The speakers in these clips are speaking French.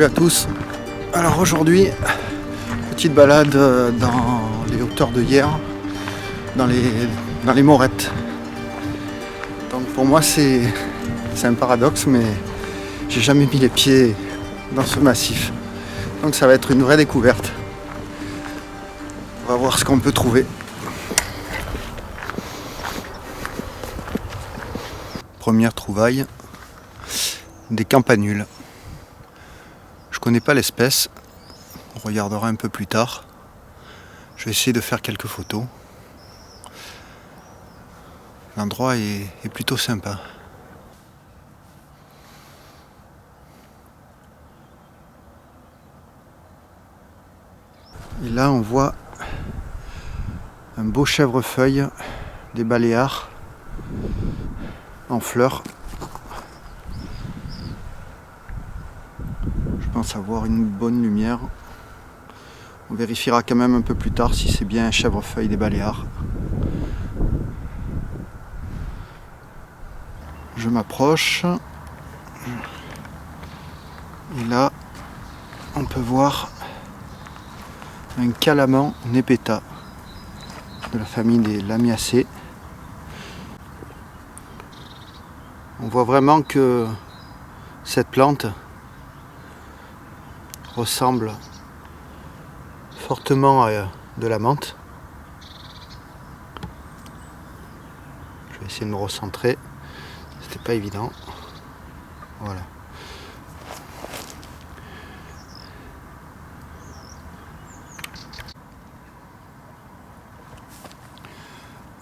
Salut à tous. Alors aujourd'hui, petite balade dans les hauteurs de Hyères, dans les morettes. Donc pour moi c'est un paradoxe, mais j'ai jamais mis les pieds dans ce massif. Donc ça va être une vraie découverte. On va voir ce qu'on peut trouver. Première trouvaille, des campanules. Je connais pas l'espèce, on regardera un peu plus tard. Je vais essayer de faire quelques photos. L'endroit est plutôt sympa. Et là on voit un beau chèvrefeuille des Baléares en fleurs. Je pense avoir une bonne lumière. On vérifiera quand même un peu plus tard si c'est bien un chèvrefeuille des Baléares. Je m'approche. Et là, on peut voir un calaman nepeta de la famille des Lamiacées. On voit vraiment que cette plante ressemble fortement à de la menthe. Je vais essayer de me recentrer. C'était pas évident. Voilà.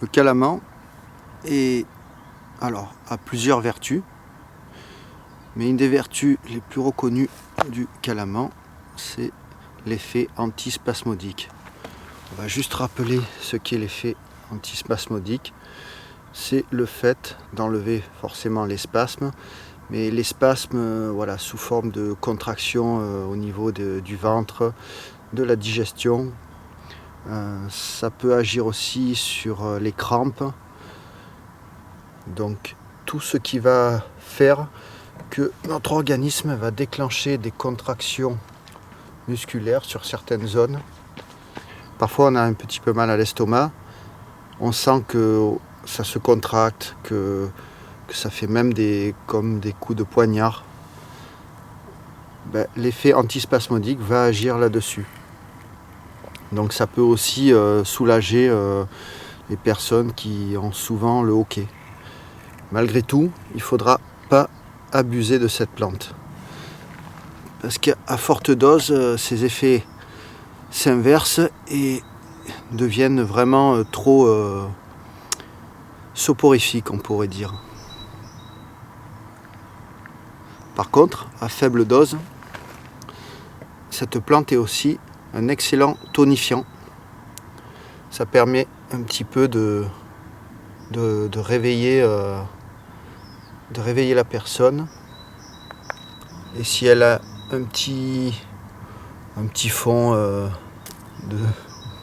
Le calaman a plusieurs vertus, mais une des vertus les plus reconnues du calaman, c'est l'effet antispasmodique. On va juste rappeler ce qu'est l'effet antispasmodique. C'est le fait d'enlever forcément les spasmes, mais les spasmes sous forme de contraction au niveau du ventre, de la digestion. Ça peut agir aussi sur les crampes. Donc tout ce qui va faire que notre organisme va déclencher des contractions musculaires sur certaines zones. Parfois on a un petit peu mal à l'estomac, on sent que ça se contracte, que ça fait même comme des coups de poignard. L'effet antispasmodique va agir là-dessus. Donc ça peut aussi soulager les personnes qui ont souvent le hoquet. Malgré tout, il ne faudra pas abuser de cette plante. Parce qu'à forte dose, ces effets s'inversent et deviennent vraiment trop soporifiques, on pourrait dire. Par contre, à faible dose, cette plante est aussi un excellent tonifiant. Ça permet un petit peu de réveiller la personne. Et si elle a un petit fond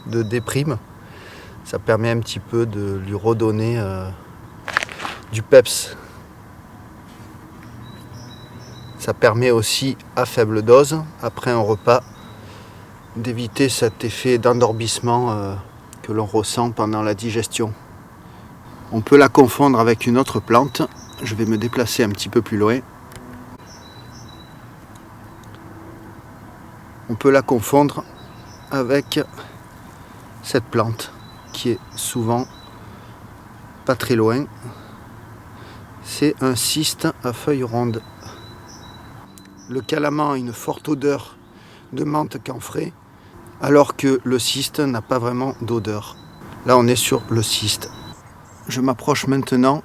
de déprime, ça permet un petit peu de lui redonner du peps. Ça permet aussi à faible dose, après un repas, d'éviter cet effet d'endormissement que l'on ressent pendant la digestion. On peut la confondre avec une autre plante. Je vais me déplacer un petit peu plus loin. On peut la confondre avec cette plante qui est souvent pas très loin. C'est un cyste à feuilles rondes. Le calaman a une forte odeur de menthe camphrée, alors que le cyste n'a pas vraiment d'odeur. Là on est sur le cyste. Je m'approche maintenant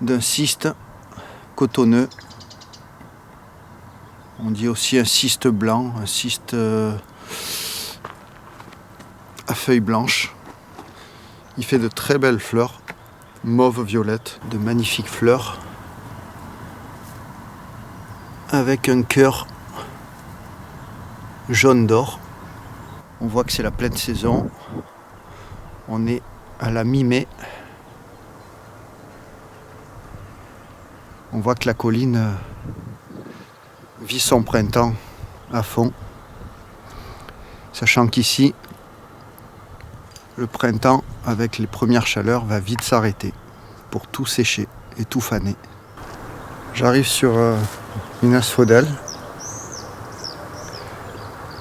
d'un cyste cotonneux. On dit aussi un cyste blanc, un cyste à feuilles blanches. Il fait de très belles fleurs, mauve-violette, de magnifiques fleurs, avec un cœur jaune d'or. On voit que c'est la pleine saison. On est à la mi-mai. On voit que la colline vit son printemps à fond, sachant qu'ici, le printemps, avec les premières chaleurs, va vite s'arrêter pour tout sécher et tout faner. J'arrive sur une asphodèle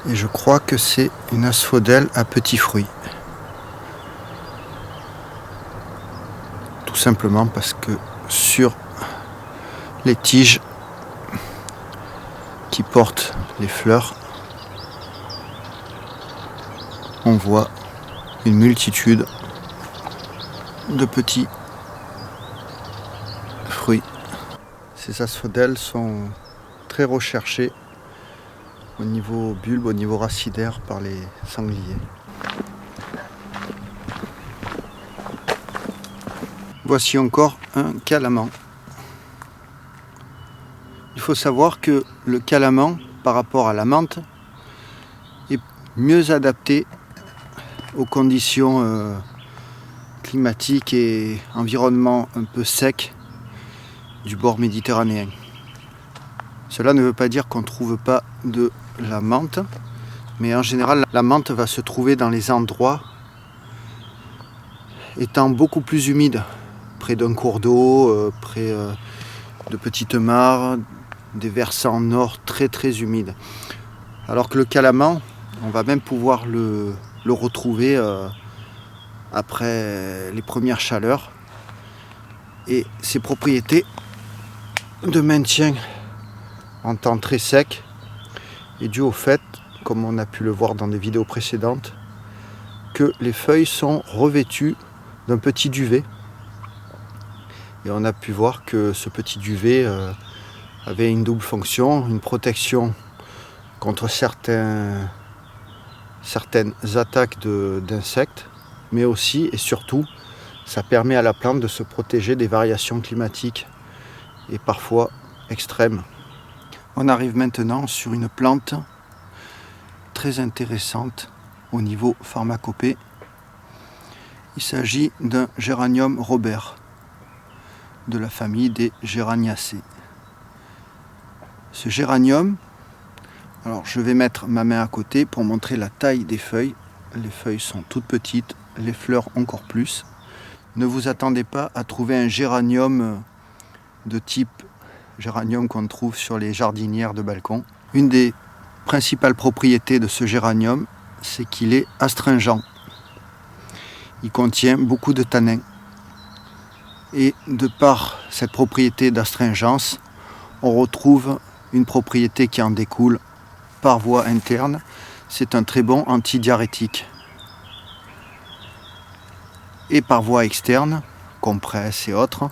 et je crois que c'est une asphodèle à petits fruits. Tout simplement parce que sur les tiges qui portent les fleurs, on voit une multitude de petits fruits. Ces asphodèles sont très recherchées au niveau bulbe, au niveau racinaire par les sangliers. Voici encore un calaman. Il faut savoir que le calaman, par rapport à la menthe, est mieux adapté aux conditions climatiques et environnement un peu sec du bord méditerranéen. Cela ne veut pas dire qu'on ne trouve pas de la menthe, mais en général la menthe va se trouver dans les endroits étant beaucoup plus humides, près d'un cours d'eau, près de petites mares, des versants nord très très humides. Alors que le calaman, on va même pouvoir le retrouver après les premières chaleurs. Et ses propriétés de maintien en temps très sec est dû au fait, comme on a pu le voir dans des vidéos précédentes, que les feuilles sont revêtues d'un petit duvet. Et on a pu voir que ce petit duvet avait une double fonction, une protection contre certaines attaques d'insectes, mais aussi et surtout, ça permet à la plante de se protéger des variations climatiques et parfois extrêmes. On arrive maintenant sur une plante très intéressante au niveau pharmacopée. Il s'agit d'un géranium Robert de la famille des Géraniacées. Ce géranium, alors je vais mettre ma main à côté pour montrer la taille des feuilles. Les feuilles sont toutes petites, les fleurs encore plus. Ne vous attendez pas à trouver un géranium de type géranium qu'on trouve sur les jardinières de balcon. Une des principales propriétés de ce géranium, c'est qu'il est astringent. Il contient beaucoup de tanins. Et de par cette propriété d'astringence, on retrouve une propriété qui en découle par voie interne. C'est un très bon antidiurétique. Et par voie externe, compresse et autres,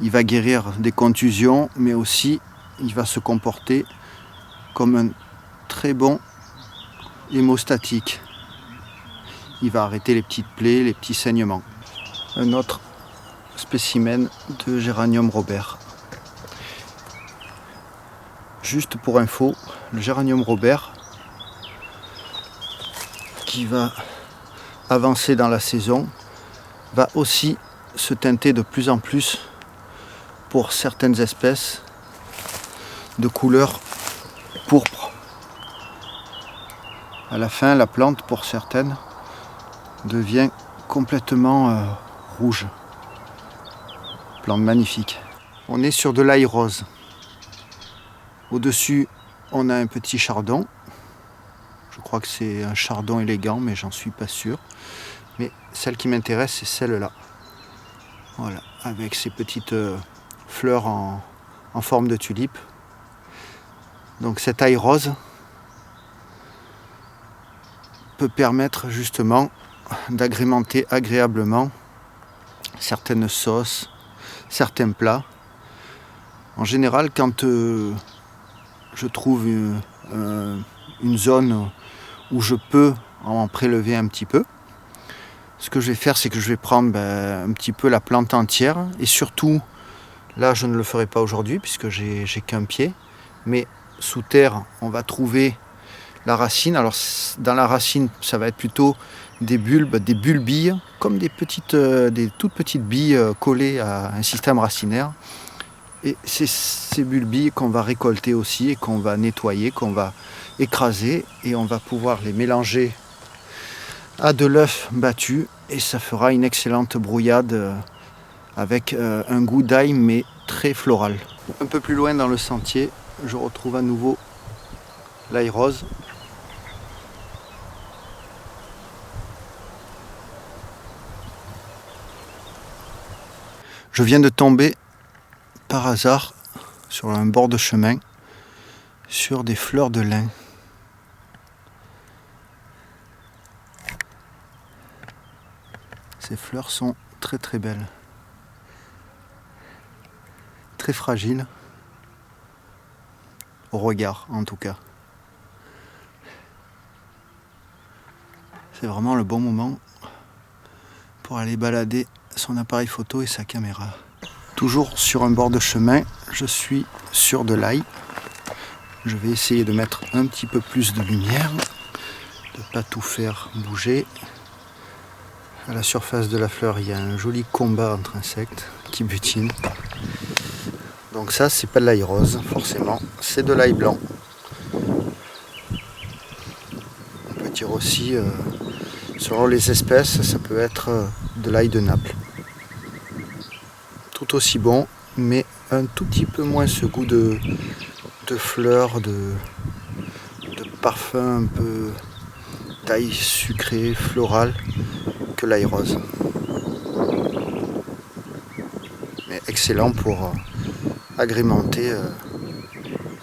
il va guérir des contusions, mais aussi il va se comporter comme un très bon hémostatique. Il va arrêter les petites plaies, les petits saignements. Un autre spécimen de géranium Robert. Juste pour info, le géranium Robert, qui va avancer dans la saison, va aussi se teinter de plus en plus, pour certaines espèces, de couleur pourpre. À la fin, la plante, pour certaines, devient complètement rouge. Plante magnifique. On est sur de l'ail rose. Au-dessus, on a un petit chardon. Je crois que c'est un chardon élégant, mais j'en suis pas sûr. Mais celle qui m'intéresse, c'est celle-là. Voilà, avec ces petites fleurs en forme de tulipe. Donc cet ail rose peut permettre justement d'agrémenter agréablement certaines sauces, certains plats. En général, quand je trouve une zone où je peux en prélever un petit peu, ce que je vais faire, c'est que je vais prendre un petit peu la plante entière, et surtout, là je ne le ferai pas aujourd'hui puisque j'ai qu'un pied, mais sous terre on va trouver la racine. Alors dans la racine, ça va être plutôt des bulbes, des bulbilles, comme des toutes petites billes collées à un système racinaire. Et c'est ces bulbilles qu'on va récolter aussi et qu'on va nettoyer, qu'on va écraser et on va pouvoir les mélanger à de l'œuf battu et ça fera une excellente brouillade avec un goût d'ail mais très floral. Un peu plus loin dans le sentier, je retrouve à nouveau l'ail rose. Je viens de tomber par hasard sur un bord de chemin sur des fleurs de lin. Ces fleurs sont très très belles, très fragiles, au regard en tout cas. C'est vraiment le bon moment pour aller balader son appareil photo et sa caméra. Toujours sur un bord de chemin, je suis sur de l'ail. Je vais essayer de mettre un petit peu plus de lumière, de ne pas tout faire bouger. À la surface de la fleur, il y a un joli combat entre insectes qui butinent. Donc ça, c'est pas de l'ail rose, forcément, c'est de l'ail blanc. On peut dire aussi, selon les espèces, ça peut être de l'ail de Naples. Tout aussi bon, mais un tout petit peu moins ce goût de fleurs, de parfum un peu d'ail sucré, floral, que l'ail rose. Mais excellent pour agrémenter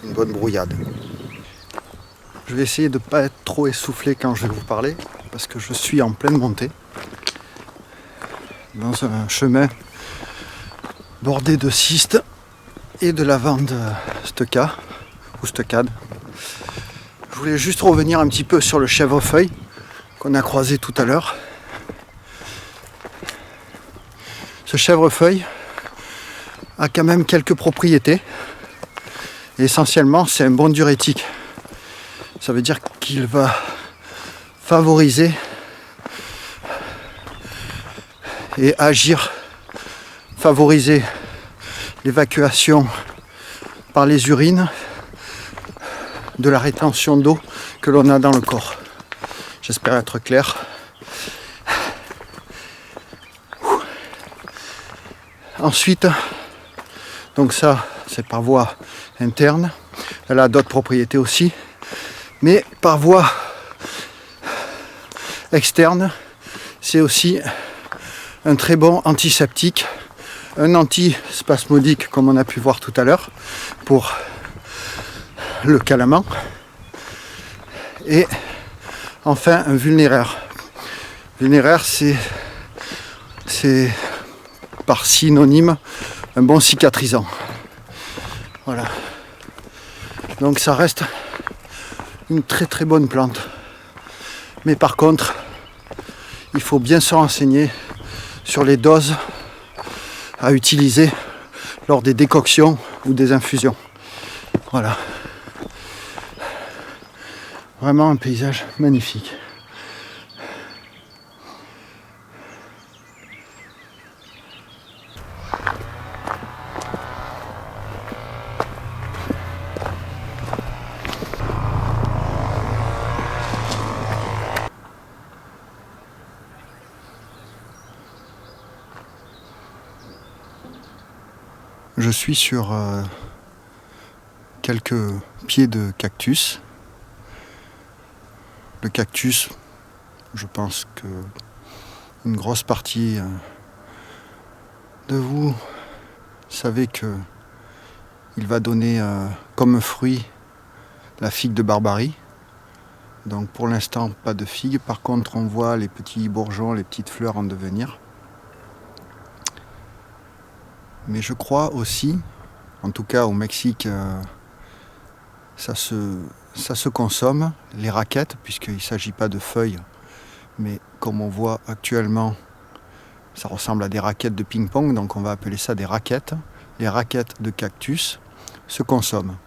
une bonne brouillade. Je vais essayer de ne pas être trop essoufflé quand je vais vous parler, parce que je suis en pleine montée, dans un chemin bordé de cistes et de lavande stecca ou steccade. Je voulais juste revenir un petit peu sur le chèvrefeuille qu'on a croisé tout à l'heure. Ce chèvrefeuille a quand même quelques propriétés. Et essentiellement, c'est un bon diurétique. Ça veut dire qu'il va favoriser et favoriser l'évacuation par les urines de la rétention d'eau que l'on a dans le corps. J'espère être clair. Ensuite, donc ça, c'est par voie interne. Elle a d'autres propriétés aussi. Mais par voie externe, c'est aussi un très bon antiseptique, un antispasmodique comme on a pu voir tout à l'heure pour le calament et enfin un vulnéraire. Vulnéraire, c'est par synonyme un bon cicatrisant. Voilà. Donc ça reste une très très bonne plante. Mais par contre, il faut bien se renseigner sur les doses à utiliser lors des décoctions ou des infusions. Voilà. Vraiment un paysage magnifique. Je suis sur quelques pieds de cactus. Le cactus, je pense que une grosse partie de vous savez que il va donner comme fruit la figue de Barbarie. Donc pour l'instant pas de figue. Par contre on voit les petits bourgeons, les petites fleurs en devenir. Mais je crois aussi, en tout cas au Mexique, ça se consomme, les raquettes, puisqu'il ne s'agit pas de feuilles, mais comme on voit actuellement, ça ressemble à des raquettes de ping-pong, donc on va appeler ça des raquettes. Les raquettes de cactus se consomment.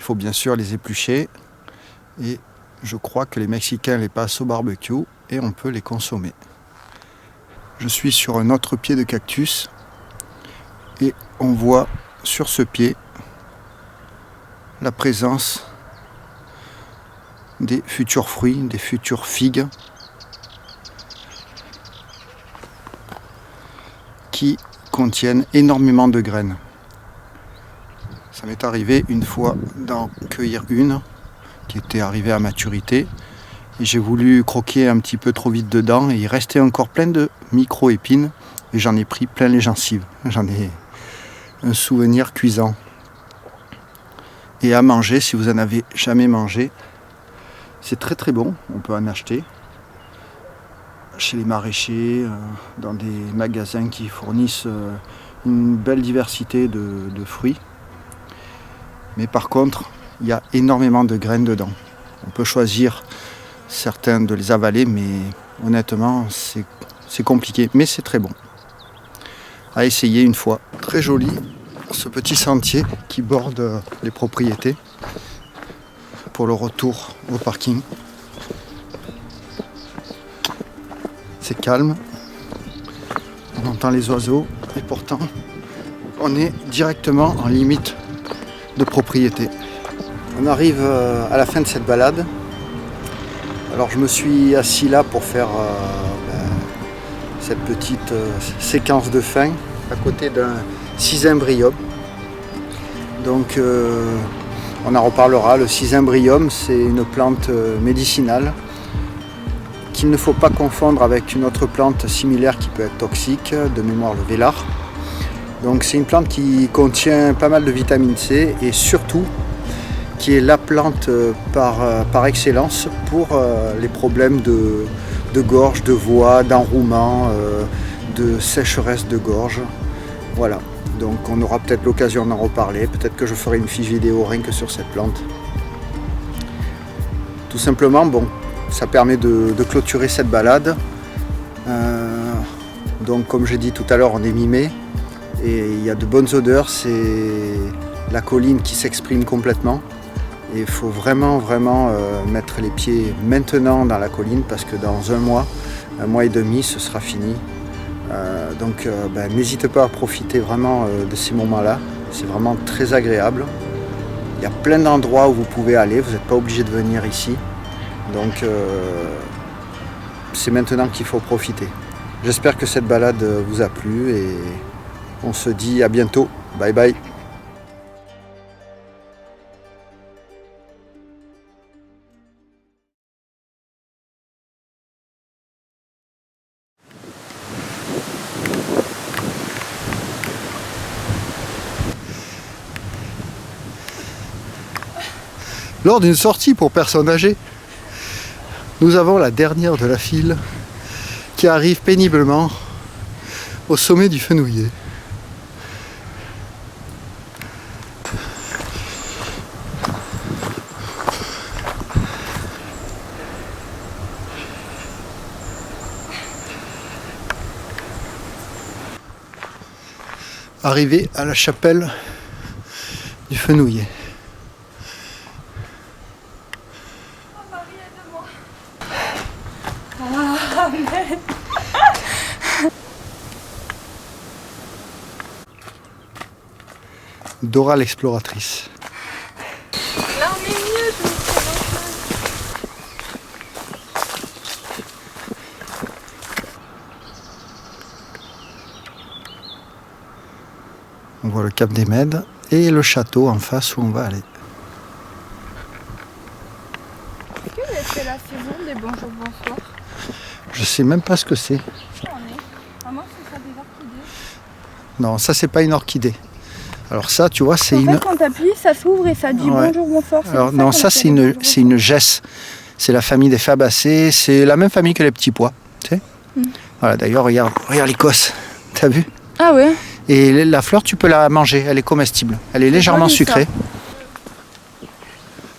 Il faut bien sûr les éplucher, et je crois que les Mexicains les passent au barbecue, et on peut les consommer. Je suis sur un autre pied de cactus, et on voit sur ce pied la présence des futurs fruits, des futures figues qui contiennent énormément de graines. Ça m'est arrivé une fois d'en cueillir une qui était arrivée à maturité et j'ai voulu croquer un petit peu trop vite dedans et il restait encore plein de micro-épines et j'en ai pris plein les gencives. J'en ai un souvenir cuisant. Et à manger, si vous en avez jamais mangé, c'est très très bon, on peut en acheter chez les maraîchers, dans des magasins qui fournissent une belle diversité de fruits. Mais par contre, il y a énormément de graines dedans. On peut choisir certains de les avaler, mais honnêtement, c'est compliqué. Mais c'est très bon. À essayer une fois. Très joli, ce petit sentier qui borde les propriétés pour le retour au parking. C'est calme, on entend les oiseaux et pourtant on est directement en limite de propriété. On arrive à la fin de cette balade. Alors je me suis assis là pour faire cette petite séquence de fin à côté d'un Cysymbrium. Donc on en reparlera. Le Cysymbrium, c'est une plante médicinale qu'il ne faut pas confondre avec une autre plante similaire qui peut être toxique, de mémoire le Vélar. Donc c'est une plante qui contient pas mal de vitamine C et surtout qui est la plante par excellence pour les problèmes de gorge, de voix, d'enrouement, de sécheresse de gorge. Voilà, donc on aura peut-être l'occasion d'en reparler, peut-être que je ferai une fiche vidéo rien que sur cette plante. Tout simplement, bon, ça permet de clôturer cette balade. Donc comme j'ai dit tout à l'heure, on est mi-mai et il y a de bonnes odeurs, c'est la colline qui s'exprime complètement. Et il faut vraiment mettre les pieds maintenant dans la colline parce que dans un mois et demi, ce sera fini. Donc n'hésitez pas à profiter vraiment de ces moments-là, c'est vraiment très agréable. Il y a plein d'endroits où vous pouvez aller, vous n'êtes pas obligé de venir ici. Donc c'est maintenant qu'il faut profiter. J'espère que cette balade vous a plu et on se dit à bientôt. Bye bye. Lors d'une sortie pour personnes âgées, nous avons la dernière de la file qui arrive péniblement au sommet du Fenouiller. Arrivé à la chapelle du Fenouiller. Dora l'exploratrice. Là on est mieux, je On voit le cap des Mèdes et le château en face où on va aller. Est-ce que c'est la saison des bonjours bonsoir? Je sais même pas ce que c'est. À moi ce sera des orchidées. Non, ça c'est pas une orchidée. Alors ça, tu vois, c'est en une... fait, quand t'appuies, ça s'ouvre et ça dit Ouais. bonjour, bonsoir. Alors non, ça c'est une gesse. C'est la famille des fabacées. C'est la même famille que les petits pois. Tu sais. Voilà, d'ailleurs, regarde l'Écosse. T'as vu? Ah ouais. Et la fleur, tu peux la manger. Elle est comestible. Elle est légèrement joli, ça. sucrée.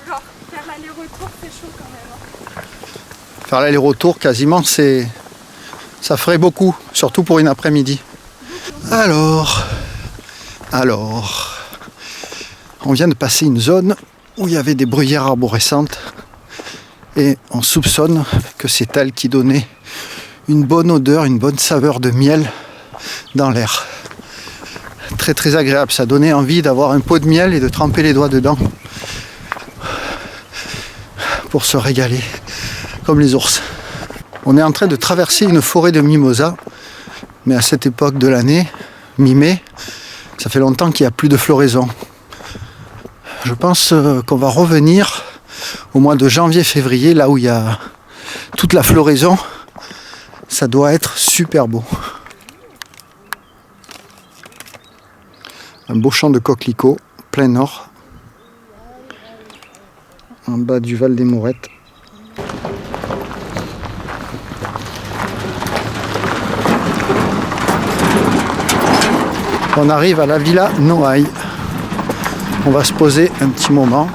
Genre, faire l'aller-retour, c'est chaud quand même. Faire l'aller-retour, quasiment, ça ferait beaucoup. Surtout pour une après-midi. Alors, on vient de passer une zone où il y avait des bruyères arborescentes et on soupçonne que c'est elle qui donnait une bonne odeur, une bonne saveur de miel dans l'air. très très agréable. Ça donnait envie d'avoir un pot de miel et de tremper les doigts dedans pour se régaler comme les ours. On est en train de traverser une forêt de mimosas, mais à cette époque de l'année, mi-mai, ça fait longtemps qu'il n'y a plus de floraison. Je pense qu'on va revenir au mois de janvier-février, là où il y a toute la floraison. Ça doit être super beau. Un beau champ de coquelicots, plein nord, en bas du Val des Mourettes. On arrive à la Villa Noailles. On va se poser un petit moment,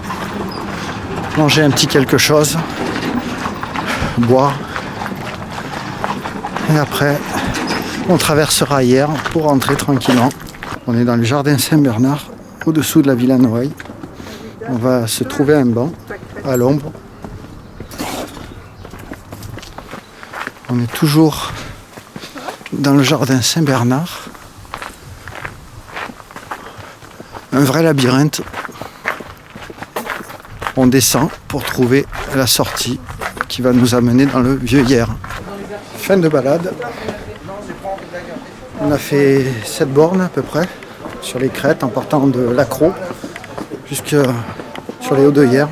manger un petit quelque chose, boire. Et après, on traversera hier pour rentrer tranquillement. On est dans le jardin Saint-Bernard, au-dessous de la Villa Noailles. On va se trouver un banc à l'ombre. On est toujours dans le jardin Saint-Bernard. Un vrai labyrinthe. On descend pour trouver la sortie qui va nous amener dans le Vieux-Hyères. Fin de balade. On a fait 7 bornes à peu près sur les crêtes en partant de l'Accro jusque sur les Hauts-de-Hyères.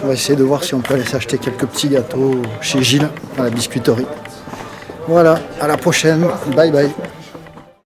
On va essayer de voir si on peut aller s'acheter quelques petits gâteaux chez Gilles à la biscuiterie. Voilà, à la prochaine. Bye bye.